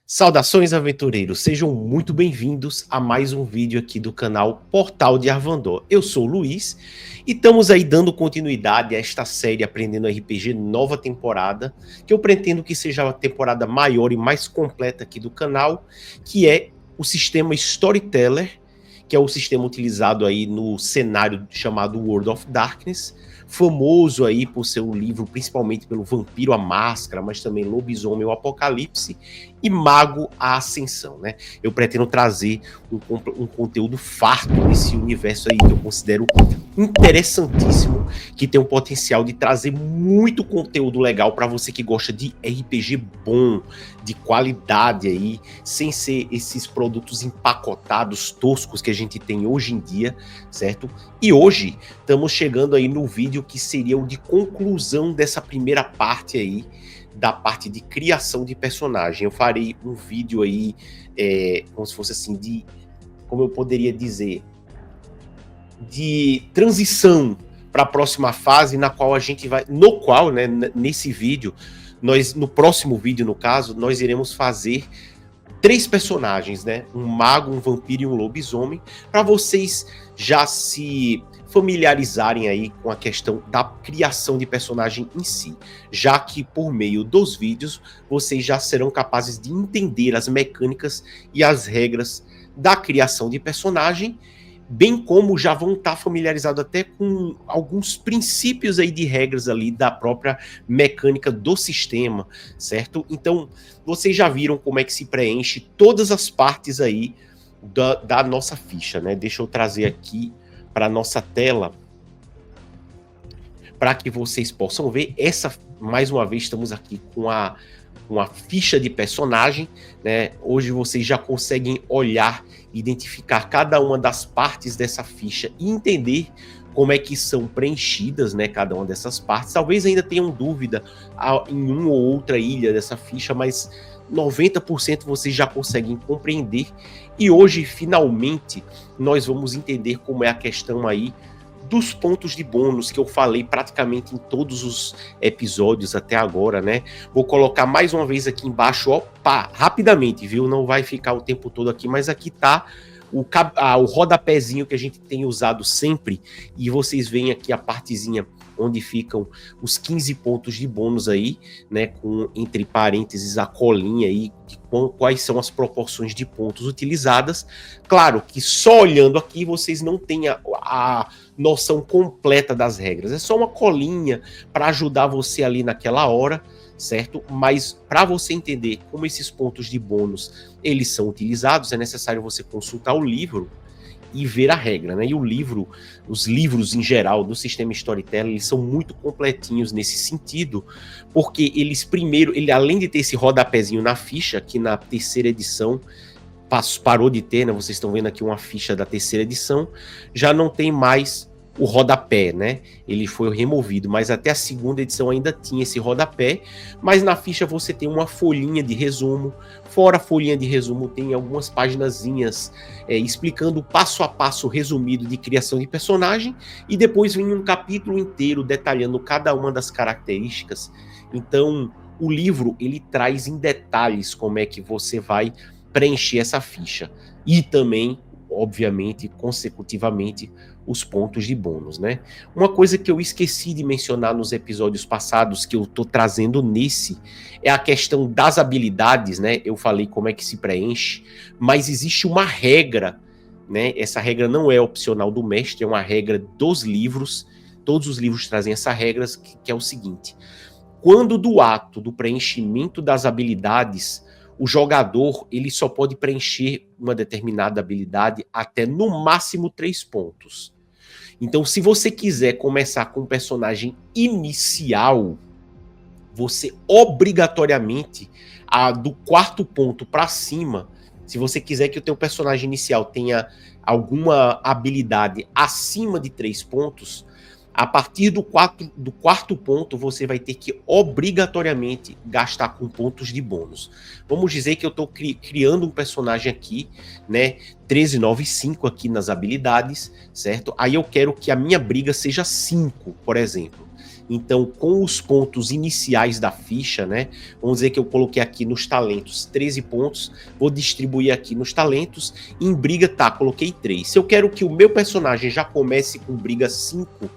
Saudações, aventureiros! Sejam muito bem-vindos a mais um vídeo aqui do canal Portal de Arvandor. Eu sou o Luiz e estamos aí dando continuidade a esta série Aprendendo RPG nova temporada, que eu pretendo que seja a temporada maior e mais completa aqui do canal, que é o sistema Storyteller, que é o sistema utilizado aí no cenário chamado World of Darkness, famoso aí por seu livro, principalmente pelo Vampiro a Máscara, mas também Lobisomem o Apocalipse e Mago a Ascensão, né? Eu pretendo trazer um conteúdo farto desse universo aí que eu considero interessantíssimo, que tem o potencial de trazer muito conteúdo legal para você que gosta de RPG bom, de qualidade aí, sem ser esses produtos empacotados, toscos que a gente tem hoje em dia, certo? E hoje estamos chegando aí no vídeo que seria o de conclusão dessa primeira parte aí, da parte de criação de personagem. Eu farei um vídeo aí, como se fosse assim, como eu poderia dizer, de transição para a próxima fase, na qual a gente vai, né, nesse vídeo, no próximo vídeo, no caso, nós iremos fazer 3 personagens, né? Um mago, um vampiro e um lobisomem, para vocês já se familiarizarem aí com a questão da criação de personagem em si, já que por meio dos vídeos vocês já serão capazes de entender as mecânicas e as regras da criação de personagem, bem como já vão estar familiarizados até com alguns princípios aí de regras ali da própria mecânica do sistema, certo? Então, vocês já viram como é que se preenche todas as partes aí da nossa ficha, né? Deixa eu trazer aqui para a nossa tela para que vocês possam ver. Mais uma vez, estamos aqui com uma ficha de personagem, né? Hoje vocês já conseguem olhar, identificar cada uma das partes dessa ficha e entender como é que são preenchidas, né, cada uma dessas partes. Talvez ainda tenham dúvida em uma ou outra ilha dessa ficha, mas 90% vocês já conseguem compreender. E hoje, finalmente, nós vamos entender como é a questão aí dos pontos de bônus que eu falei praticamente em todos os episódios até agora, né? Vou colocar mais uma vez aqui embaixo, ó, rapidamente, viu? Não vai ficar o tempo todo aqui, mas aqui tá o rodapézinho que a gente tem usado sempre, e vocês veem aqui a partezinha onde ficam os 15 pontos de bônus aí, né, com entre parênteses a colinha aí, quais são as proporções de pontos utilizadas. Claro que só olhando aqui vocês não têm a noção completa das regras, é só uma colinha para ajudar você ali naquela hora, certo? Mas para você entender como esses pontos de bônus eles são utilizados, é necessário você consultar o livro e ver a regra, né? E os livros em geral do sistema Storyteller, eles são muito completinhos nesse sentido, porque ele além de ter esse rodapézinho na ficha, que na terceira edição parou de ter, né? Vocês estão vendo aqui uma ficha da terceira edição, já não tem mais o rodapé, né? Ele foi removido, mas até a segunda edição ainda tinha esse rodapé, mas na ficha você tem uma folhinha de resumo. Fora a folhinha de resumo, tem algumas paginazinhas explicando o passo a passo resumido de criação de personagem, e depois vem um capítulo inteiro detalhando cada uma das características. Então, o livro, ele traz em detalhes como é que você vai preencher essa ficha. E também, obviamente, consecutivamente, os pontos de bônus, né? Uma coisa que eu esqueci de mencionar nos episódios passados, que eu tô trazendo nesse, é a questão das habilidades, né? Eu falei como é que se preenche, mas existe uma regra, né? Essa regra não é opcional do mestre, é uma regra dos livros. Todos os livros trazem essa regra, que é o seguinte: quando do ato do preenchimento das habilidades, o jogador ele só pode preencher uma determinada habilidade até no máximo 3 pontos. Então, se você quiser começar com um personagem inicial, você obrigatoriamente, do 4º ponto para cima, se você quiser que o teu personagem inicial tenha alguma habilidade acima de 3 pontos, a partir do 4º ponto, você vai ter que obrigatoriamente gastar com pontos de bônus. Vamos dizer que eu estou criando um personagem aqui, né? 1395 aqui nas habilidades, certo? Aí eu quero que a minha briga seja 5, por exemplo. Então, com os pontos iniciais da ficha, né? Vamos dizer que eu coloquei aqui nos talentos 13 pontos, vou distribuir aqui nos talentos, em briga, tá, coloquei 3. Se eu quero que o meu personagem já comece com briga 5,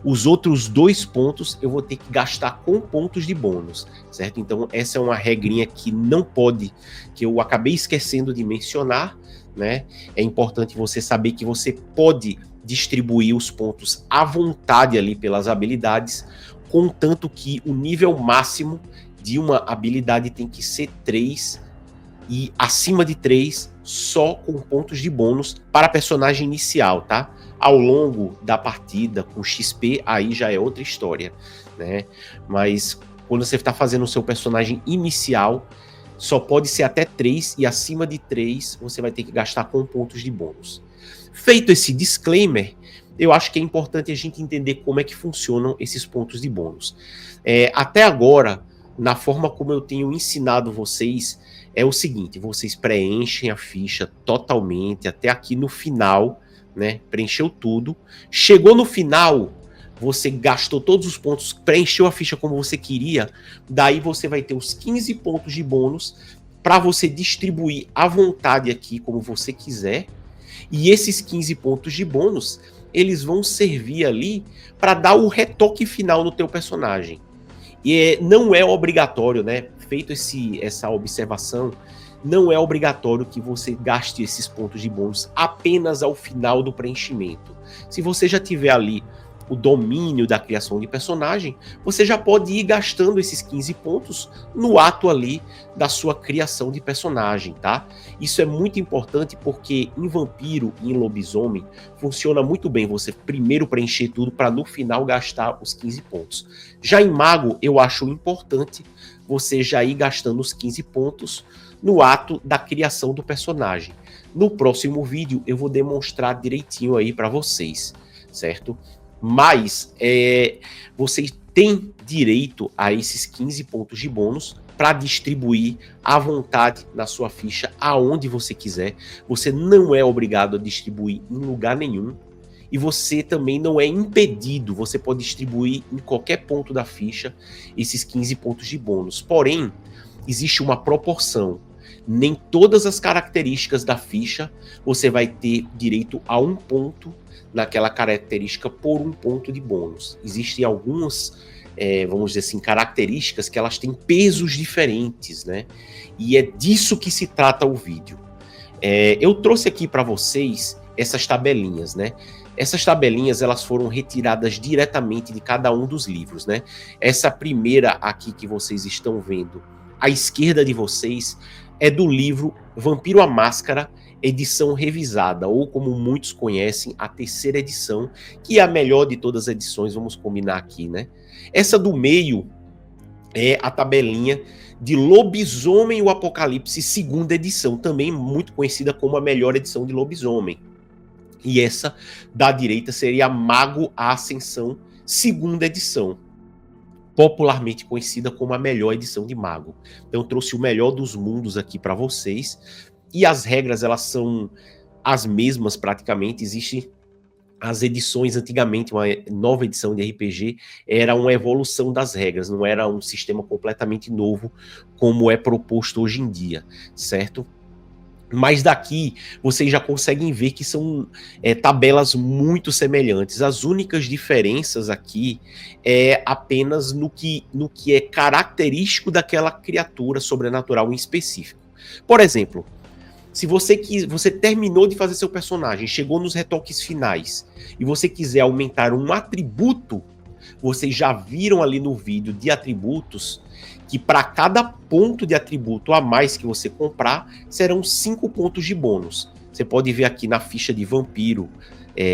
os outros 2 pontos eu vou ter que gastar com pontos de bônus, certo? Então, essa é uma regrinha que não pode, que eu acabei esquecendo de mencionar, né? É importante você saber que você pode distribuir os pontos à vontade ali pelas habilidades, contanto que o nível máximo de uma habilidade tem que ser 3 e acima de 3 só com pontos de bônus para personagem inicial, tá? Ao longo da partida, com XP, aí já é outra história, né? Mas quando você está fazendo o seu personagem inicial, só pode ser até 3 e acima de 3 você vai ter que gastar com pontos de bônus. Feito esse disclaimer, eu acho que é importante a gente entender como é que funcionam esses pontos de bônus. Até agora, na forma como eu tenho ensinado vocês, é o seguinte: vocês preenchem a ficha totalmente até aqui no final, né? Preencheu tudo. Chegou no final, você gastou todos os pontos, preencheu a ficha como você queria, daí você vai ter os 15 pontos de bônus para você distribuir à vontade aqui como você quiser. E esses 15 pontos de bônus, eles vão servir ali para dar o retoque final no teu personagem. E não é obrigatório, né? Feito essa observação, não é obrigatório que você gaste esses pontos de bônus apenas ao final do preenchimento. Se você já tiver ali o domínio da criação de personagem, você já pode ir gastando esses 15 pontos no ato ali da sua criação de personagem, tá? Isso é muito importante porque em vampiro e em lobisomem funciona muito bem você primeiro preencher tudo para no final gastar os 15 pontos. Já em mago, eu acho importante você já ir gastando os 15 pontos no ato da criação do personagem. No próximo vídeo eu vou demonstrar direitinho aí para vocês, certo? Mas você tem direito a esses 15 pontos de bônus para distribuir à vontade na sua ficha aonde você quiser. Você não é obrigado a distribuir em lugar nenhum. E você também não é impedido, você pode distribuir em qualquer ponto da ficha esses 15 pontos de bônus. Porém, existe uma proporção. Nem todas as características da ficha você vai ter direito a 1 ponto naquela característica por 1 ponto de bônus. Existem algumas, vamos dizer assim, características que elas têm pesos diferentes, né? E é disso que se trata o vídeo. Eu trouxe aqui para vocês essas tabelinhas, né? Essas tabelinhas elas foram retiradas diretamente de cada um dos livros, né? Essa primeira aqui que vocês estão vendo à esquerda de vocês é do livro Vampiro à Máscara, edição revisada, ou como muitos conhecem, a 3ª edição, que é a melhor de todas as edições, vamos combinar aqui, né? Essa do meio é a tabelinha de Lobisomem e o Apocalipse, 2ª edição, também muito conhecida como a melhor edição de Lobisomem. E essa da direita seria Mago à Ascensão, 2ª edição, popularmente conhecida como a melhor edição de Mago. Então eu trouxe o melhor dos mundos aqui para vocês. E as regras, elas são as mesmas praticamente. Existem as edições, antigamente, uma nova edição de RPG era uma evolução das regras, não era um sistema completamente novo como é proposto hoje em dia, certo? Mas daqui vocês já conseguem ver que são tabelas muito semelhantes. As únicas diferenças aqui é apenas no que é característico daquela criatura sobrenatural em específico. Por exemplo, se você terminou de fazer seu personagem, chegou nos retoques finais e você quiser aumentar um atributo, vocês já viram ali no vídeo de atributos que para cada ponto de atributo a mais que você comprar, serão 5 pontos de bônus. Você pode ver aqui na ficha de vampiro,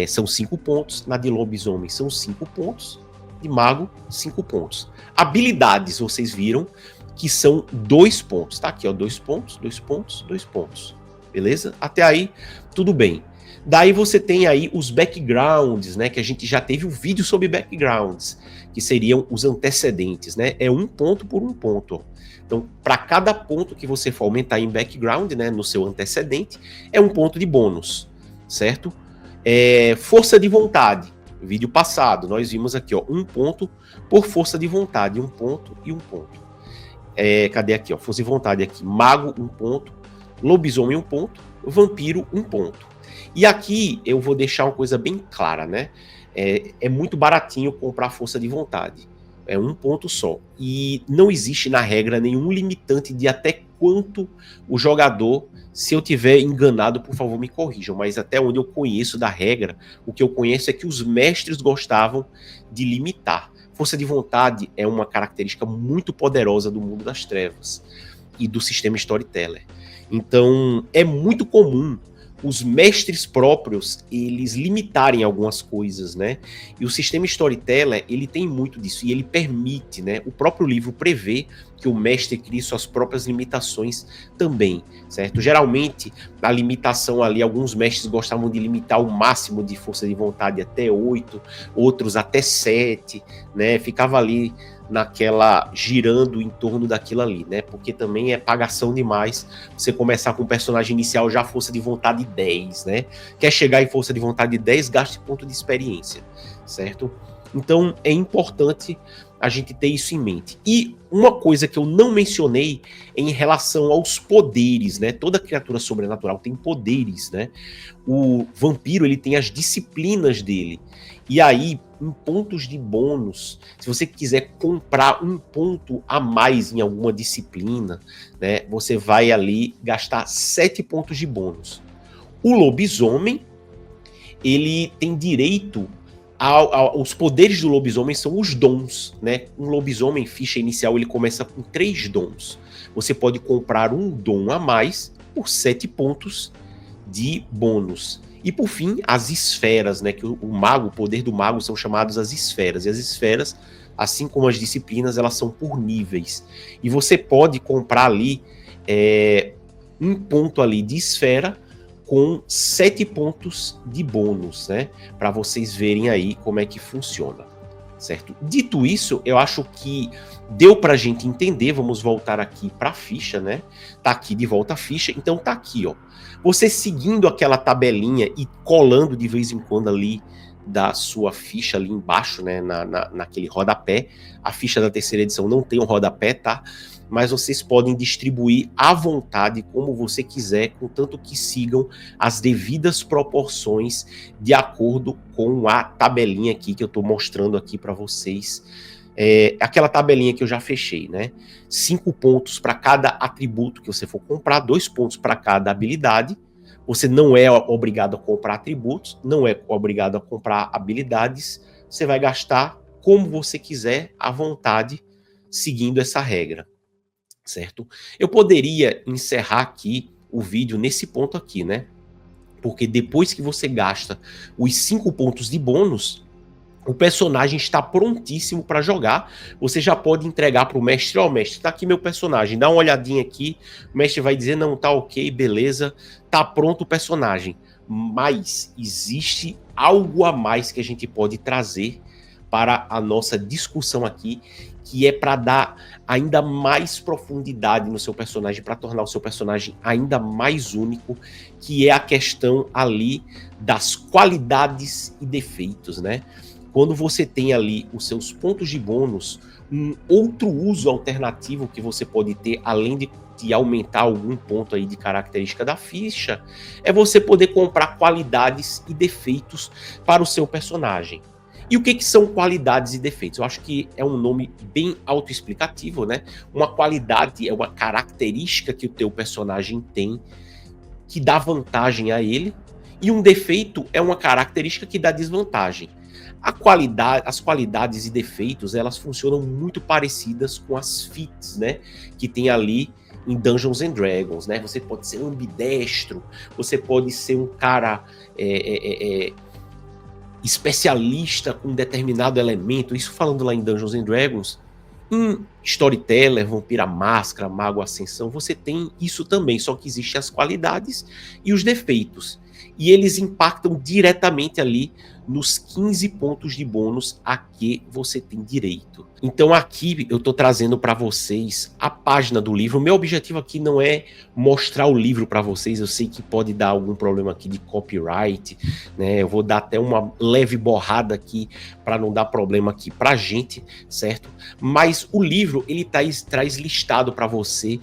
são 5 pontos, na de lobisomem são 5 pontos, de mago, 5 pontos. Habilidades, vocês viram que são 2 pontos, tá aqui, ó, 2 pontos, 2 pontos, 2 pontos. Beleza? Até aí, tudo bem. Daí você tem aí os backgrounds, né? Que a gente já teve um vídeo sobre backgrounds, que seriam os antecedentes, né? É 1 ponto por 1 ponto. Então, para cada ponto que você for aumentar em background, né? No seu antecedente, é 1 ponto de bônus, certo? Força de vontade. Vídeo passado, nós vimos aqui, ó, 1 ponto por força de vontade, 1 ponto e 1 ponto. Cadê aqui, ó, força de vontade aqui, mago 1 ponto, lobisomem 1 ponto, vampiro 1 ponto. E aqui eu vou deixar uma coisa bem clara, né? É muito baratinho comprar força de vontade. É 1 ponto só. E não existe na regra nenhum limitante de até quanto o jogador, se eu tiver enganado, por favor me corrijam, mas até onde eu conheço da regra, o que eu conheço é que os mestres gostavam de limitar. Força de vontade é uma característica muito poderosa do mundo das trevas e do sistema Storyteller. Então, é muito comum os mestres próprios, eles limitarem algumas coisas, né? E o sistema Storyteller, ele tem muito disso, e ele permite, né? O próprio livro prevê que o mestre crie suas próprias limitações também, certo? Geralmente, a limitação ali, alguns mestres gostavam de limitar o máximo de força de vontade até 8, outros até 7, né? Ficava ali naquela, girando em torno daquilo ali, né? Porque também é pagação demais você começar com o personagem inicial já força de vontade 10, né? Quer chegar em força de vontade 10, gaste ponto de experiência, certo? Então é importante a gente ter isso em mente. E uma coisa que eu não mencionei é em relação aos poderes, né? Toda criatura sobrenatural tem poderes, né? O vampiro, ele tem as disciplinas dele. E aí, em pontos de bônus, se você quiser comprar 1 ponto a mais em alguma disciplina, né, você vai ali gastar 7 pontos de bônus. O lobisomem, ele tem direito os poderes do lobisomem são os dons, né? Um lobisomem, ficha inicial, ele começa com 3 dons. Você pode comprar um dom a mais por 7 pontos de bônus. E por fim, as esferas, né? Que o mago, o poder do mago são chamados as esferas. E as esferas, assim como as disciplinas, elas são por níveis. E você pode comprar ali 1 ponto ali de esfera com 7 pontos de bônus, né? Para vocês verem aí como é que funciona, certo? Dito isso, eu acho que deu pra gente entender. Vamos voltar aqui pra ficha, né? Tá aqui de volta a ficha, então tá aqui, ó. Você seguindo aquela tabelinha e colando de vez em quando ali da sua ficha ali embaixo, né? Naquele rodapé. A ficha da terceira edição não tem um rodapé, tá? Mas vocês podem distribuir à vontade, como você quiser, contanto que sigam as devidas proporções de acordo com a tabelinha aqui que eu estou mostrando aqui para vocês. Aquela tabelinha que eu já fechei, né? 5 pontos para cada atributo que você for comprar, 2 pontos para cada habilidade. Você não é obrigado a comprar atributos, não é obrigado a comprar habilidades. Você vai gastar como você quiser, à vontade, seguindo essa regra. Certo? Eu poderia encerrar aqui o vídeo nesse ponto aqui, né? Porque depois que você gasta os 5 pontos de bônus, o personagem está prontíssimo para jogar. Você já pode entregar para o mestre, ó, mestre, tá aqui meu personagem, dá uma olhadinha aqui. O mestre vai dizer, não, tá ok, beleza, tá pronto o personagem. Mas existe algo a mais que a gente pode trazer para a nossa discussão aqui, que é para dar ainda mais profundidade no seu personagem, para tornar o seu personagem ainda mais único, que é a questão ali das qualidades e defeitos, né? Quando você tem ali os seus pontos de bônus, um outro uso alternativo que você pode ter, além de aumentar algum ponto aí de característica da ficha, é você poder comprar qualidades e defeitos para o seu personagem. E o que são qualidades e defeitos? Eu acho que é um nome bem autoexplicativo, né? Uma qualidade é uma característica que o teu personagem tem que dá vantagem a ele, e um defeito é uma característica que dá desvantagem. As qualidades e defeitos, elas funcionam muito parecidas com as feats, né? Que tem ali em Dungeons and Dragons, né? Você pode ser ambidestro, você pode ser um cara especialista com um determinado elemento, isso falando lá em Dungeons and Dragons. Em Storyteller, Vampira Máscara, Mago Ascensão, você tem isso também, só que existem as qualidades e os defeitos. e eles impactam diretamente ali nos 15 pontos de bônus a que você tem direito. Então aqui eu estou trazendo para vocês a página do livro. O meu objetivo aqui não é mostrar o livro para vocês, eu sei que pode dar algum problema aqui de copyright, né? Eu vou dar até uma leve borrada aqui para não dar problema aqui para a gente, certo? Mas o livro ele traz listado para você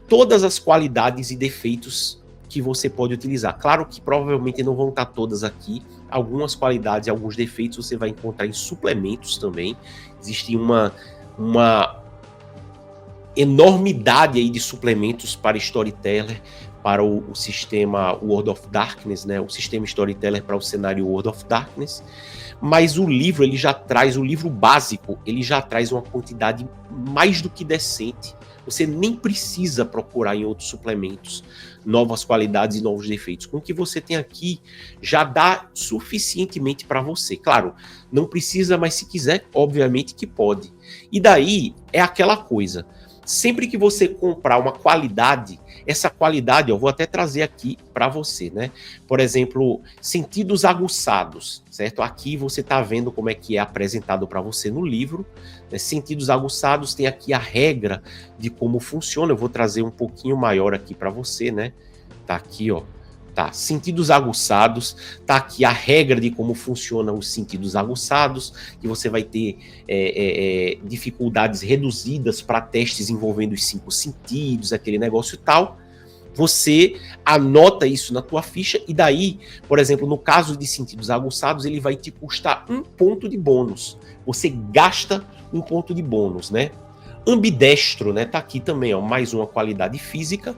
todas as qualidades e defeitos que você pode utilizar. Claro que provavelmente não vão estar todas aqui, algumas qualidades e alguns defeitos você vai encontrar em suplementos também. Existe uma enormidade aí de suplementos para Storyteller, para o sistema World of Darkness, né? O sistema Storyteller para o cenário World of Darkness. Mas o livro, ele já traz, o livro básico, ele já traz uma quantidade mais do que decente. Você nem precisa procurar em outros suplementos novas qualidades e novos defeitos. Com o que você tem aqui, já dá suficientemente para você. Claro, não precisa, mas se quiser, obviamente que pode. E daí, é aquela coisa. Sempre que você comprar uma qualidade, essa qualidade, eu vou até trazer aqui para você, né? Por exemplo, sentidos aguçados, certo? Aqui você está vendo como é que é apresentado para você no livro, né? Sentidos aguçados, tem aqui a regra de como funciona. Eu vou trazer um pouquinho maior aqui para você, né? Tá aqui, ó. Tá, sentidos aguçados, tá aqui a regra de como funcionam os sentidos aguçados, que você vai ter dificuldades reduzidas para testes envolvendo os 5 sentidos, aquele negócio e tal. Você anota isso na tua ficha e daí, por exemplo, no caso de sentidos aguçados, ele vai te custar 1 ponto de bônus. Você gasta 1 ponto de bônus, né? Ambidestro, né? Tá aqui também, ó, mais uma qualidade física.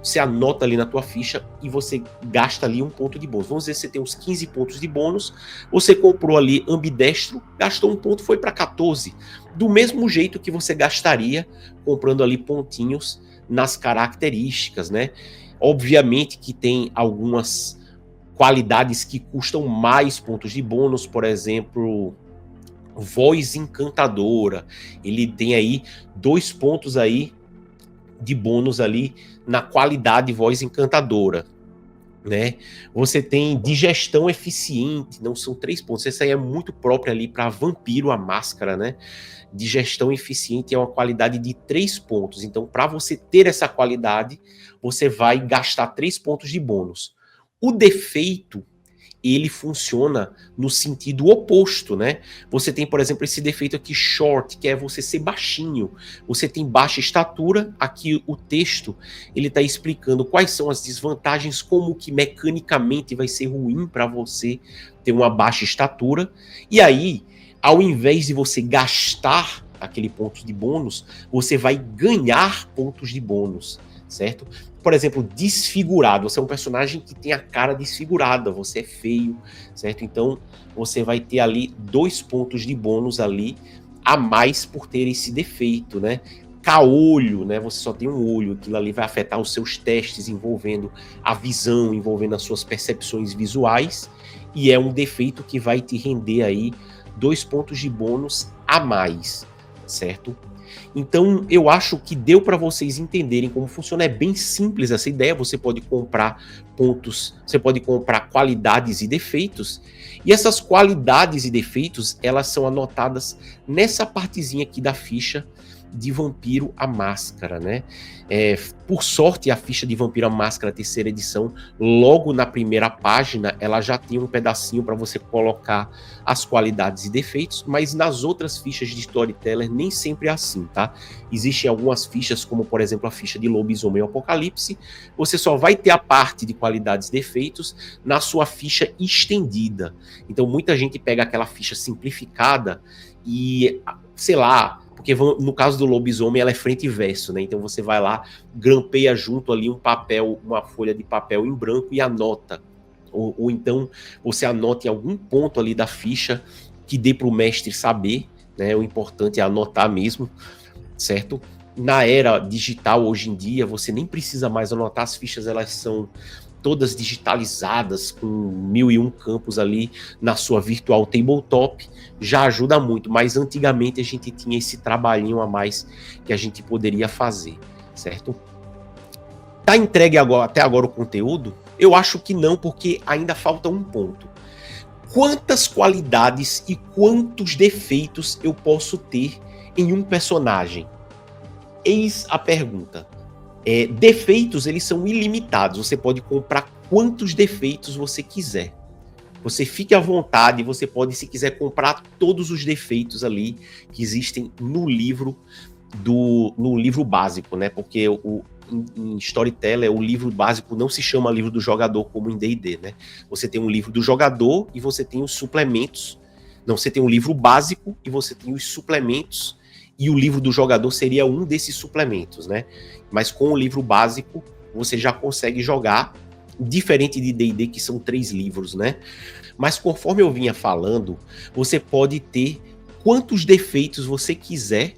Você anota ali na tua ficha e você gasta ali 1 ponto de bônus. Vamos dizer que você tem uns 15 pontos de bônus, você comprou ali ambidestro, gastou 1 ponto, foi para 14. Do mesmo jeito que você gastaria comprando ali pontinhos nas características, né? Obviamente que tem algumas qualidades que custam mais pontos de bônus, por exemplo, voz encantadora. Ele tem aí 2 pontos aí de bônus ali na qualidade voz encantadora, né? Você tem digestão eficiente, não são 3 pontos. Essa aí é muito própria ali para Vampiro a Máscara, né? Digestão eficiente é uma qualidade de 3 pontos. Então, para você ter essa qualidade, você vai gastar 3 pontos de bônus. O defeito, ele funciona no sentido oposto, né? Você tem, por exemplo, esse defeito aqui, short, que é você ser baixinho. Você tem baixa estatura, aqui o texto, ele está explicando quais são as desvantagens, como que mecanicamente vai ser ruim para você ter uma baixa estatura. E aí, ao invés de você gastar aquele ponto de bônus, você vai ganhar pontos de bônus, certo? Por exemplo, desfigurado, você é um personagem que tem a cara desfigurada, você é feio, certo? Então, você vai ter ali 2 pontos de bônus ali a mais por ter esse defeito, né? Caolho, né? Você só tem um olho, aquilo ali vai afetar os seus testes envolvendo a visão, envolvendo as suas percepções visuais, e é um defeito que vai te render aí 2 pontos de bônus a mais, certo? Então, eu acho que deu para vocês entenderem como funciona. É bem simples essa ideia. Você pode comprar pontos, você pode comprar qualidades e defeitos. E essas qualidades e defeitos, elas são anotadas nessa partezinha aqui da ficha de Vampiro a Máscara, né? Por sorte, a ficha de Vampiro a Máscara, terceira edição, logo na primeira página, ela já tem um pedacinho para você colocar as qualidades e defeitos, mas nas outras fichas de Storyteller nem sempre é assim, tá? Existem algumas fichas, como por exemplo a ficha de Lobisomem Apocalipse, você só vai ter a parte de qualidades e defeitos na sua ficha estendida. Então muita gente pega aquela ficha simplificada e, sei lá, porque no caso do lobisomem ela é frente e verso, né? Então você vai lá, grampeia junto ali um papel, uma folha de papel em branco e anota. Ou então você anota em algum ponto ali da ficha que dê para o mestre saber, né? O importante é anotar mesmo, certo? Na era digital hoje em dia, você nem precisa mais anotar, as fichas elas são todas digitalizadas, com 1001 campos ali na sua virtual tabletop, já ajuda muito, mas antigamente a gente tinha esse trabalhinho a mais que a gente poderia fazer, certo? Tá entregue agora, até agora o conteúdo? Eu acho que não, porque ainda falta um ponto. Quantas qualidades e quantos defeitos eu posso ter em um personagem? Eis a pergunta. Defeitos, eles são ilimitados. Você pode comprar quantos defeitos você quiser. Você fique à vontade, você pode, se quiser, comprar todos os defeitos ali que existem no livro básico, né? Porque em Storyteller, o livro básico não se chama livro do jogador como em D&D, né? Você tem um livro do jogador e você tem os suplementos. Não, você tem um livro básico e você tem os suplementos, e o livro do jogador seria um desses suplementos, né? Mas com o livro básico, você já consegue jogar, diferente de D&D, que são 3 livros, né? Mas conforme eu vinha falando, você pode ter quantos defeitos você quiser,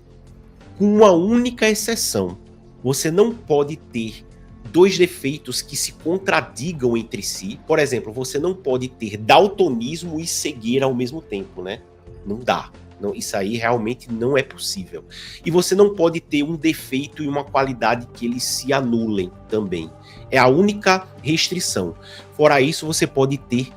com uma única exceção. Você não pode ter 2 defeitos que se contradigam entre si. Por exemplo, você não pode ter daltonismo e cegueira ao mesmo tempo, né? Não dá. Não, isso aí realmente não é possível. E você não pode ter um defeito e uma qualidade que eles se anulem também. É a única restrição. Fora isso, você pode ter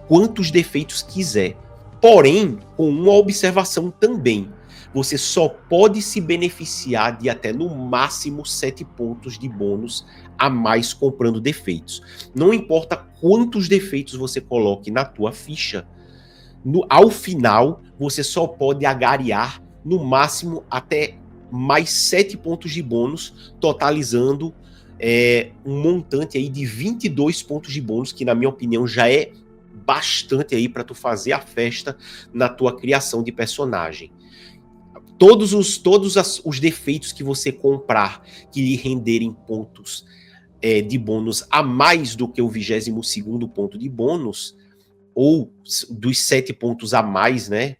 quantos defeitos quiser. Porém, com uma observação também. Você só pode se beneficiar de até no máximo 7 pontos de bônus a mais comprando defeitos. Não importa quantos defeitos você coloque na tua ficha, ao final você só pode agariar no máximo até mais 7 pontos de bônus, totalizando um montante aí de 22 pontos de bônus, que na minha opinião já é bastante aí para tu fazer a festa na tua criação de personagem. Todos os defeitos que você comprar que lhe renderem pontos de bônus a mais do que o 22º ponto de bônus, ou dos 7 pontos a mais, né?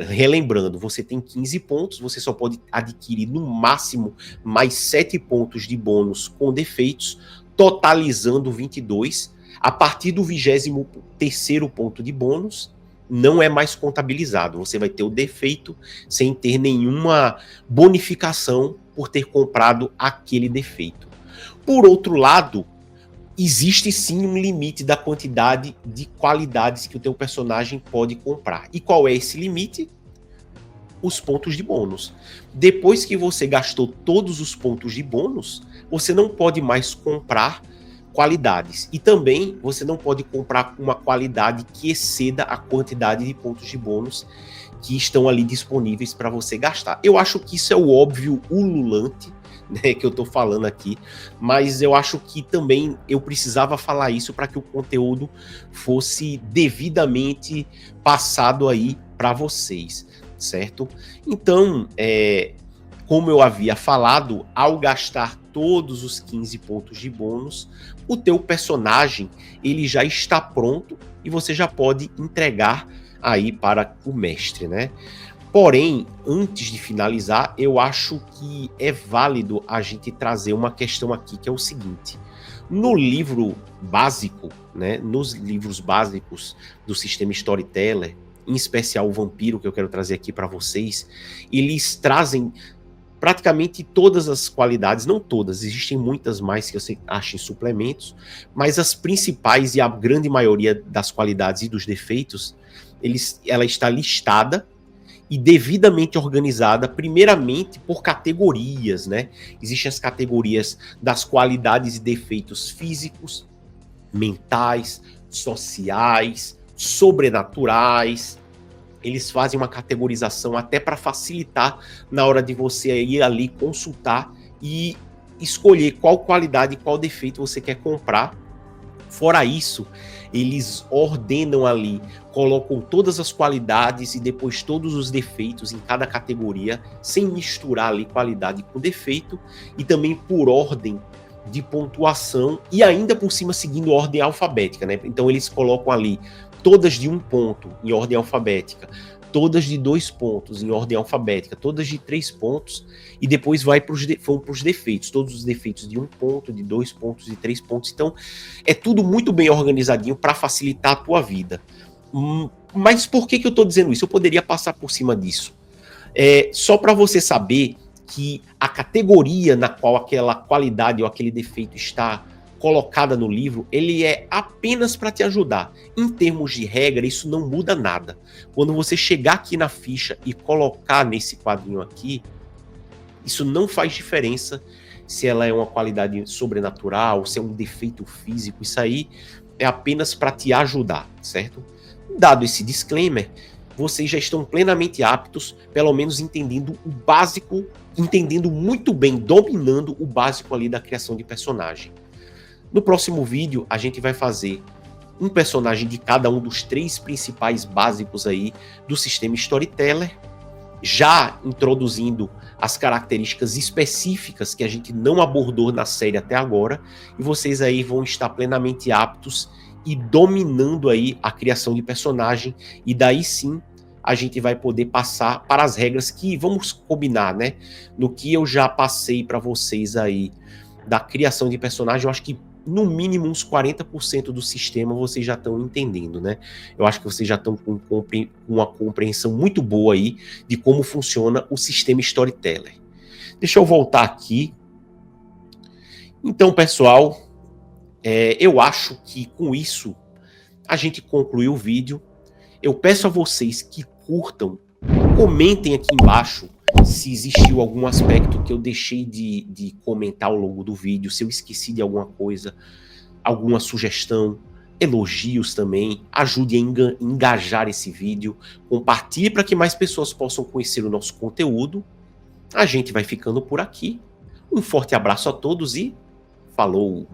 Relembrando, você tem 15 pontos, você só pode adquirir no máximo mais 7 pontos de bônus com defeitos, totalizando 22. A partir do 23º ponto de bônus, não é mais contabilizado. Você vai ter o defeito sem ter nenhuma bonificação por ter comprado aquele defeito. Por outro lado, existe sim um limite da quantidade de qualidades que o teu personagem pode comprar. E qual é esse limite? Os pontos de bônus. Depois que você gastou todos os pontos de bônus, você não pode mais comprar qualidades. E também você não pode comprar uma qualidade que exceda a quantidade de pontos de bônus que estão ali disponíveis para você gastar. Eu acho que isso é o óbvio ululante, né, que eu tô falando aqui, mas eu acho que também eu precisava falar isso para que o conteúdo fosse devidamente passado aí para vocês, certo? Então, como eu havia falado, ao gastar todos os 15 pontos de bônus, o teu personagem ele já está pronto e você já pode entregar aí para o mestre, né? Porém, antes de finalizar, eu acho que é válido a gente trazer uma questão aqui, que é o seguinte: no livro básico, né, nos livros básicos do sistema Storyteller, em especial o Vampiro, que eu quero trazer aqui para vocês, eles trazem praticamente todas as qualidades, não todas, existem muitas mais que você acha em suplementos, mas as principais e a grande maioria das qualidades e dos defeitos, ela está listada e devidamente organizada, primeiramente por categorias, né? Existem as categorias das qualidades e defeitos físicos, mentais, sociais, sobrenaturais. Eles fazem uma categorização até para facilitar na hora de você ir ali consultar e escolher qual qualidade e qual defeito você quer comprar. Fora isso, eles ordenam ali, colocam todas as qualidades e depois todos os defeitos em cada categoria, sem misturar ali qualidade com defeito, e também por ordem de pontuação e ainda por cima seguindo ordem alfabética, né? Então eles colocam ali todas de 1 ponto em ordem alfabética, todas de 2 pontos em ordem alfabética, todas de 3 pontos, e depois vão para os defeitos, todos os defeitos de 1 ponto, de 2 pontos, de 3 pontos. Então é tudo muito bem organizadinho para facilitar a tua vida. Mas por que eu estou dizendo isso? Eu poderia passar por cima disso. Só para você saber que a categoria na qual aquela qualidade ou aquele defeito está colocada no livro, ele é apenas para te ajudar. Em termos de regra, isso não muda nada. Quando você chegar aqui na ficha e colocar nesse quadrinho aqui, isso não faz diferença se ela é uma qualidade sobrenatural, se é um defeito físico, isso aí é apenas para te ajudar, certo? Dado esse disclaimer, vocês já estão plenamente aptos, pelo menos entendendo o básico, entendendo muito bem, dominando o básico ali da criação de personagem. No próximo vídeo, a gente vai fazer um personagem de cada um dos 3 principais básicos aí do sistema Storyteller, já introduzindo as características específicas que a gente não abordou na série até agora, e vocês aí vão estar plenamente aptos e dominando aí a criação de personagem, e daí sim a gente vai poder passar para as regras que vamos combinar, né? No que eu já passei para vocês aí da criação de personagem, eu acho que no mínimo uns 40% do sistema vocês já estão entendendo, né? Eu acho que vocês já estão com uma compreensão muito boa aí de como funciona o sistema Storyteller. Deixa eu voltar aqui. Então, pessoal, eu acho que com isso a gente concluiu o vídeo. Eu peço a vocês que curtam, comentem aqui embaixo se existiu algum aspecto que eu deixei de comentar ao longo do vídeo, se eu esqueci de alguma coisa, alguma sugestão, elogios também, ajude a engajar esse vídeo, compartilhe para que mais pessoas possam conhecer o nosso conteúdo. A gente vai ficando por aqui. Um forte abraço a todos e falou!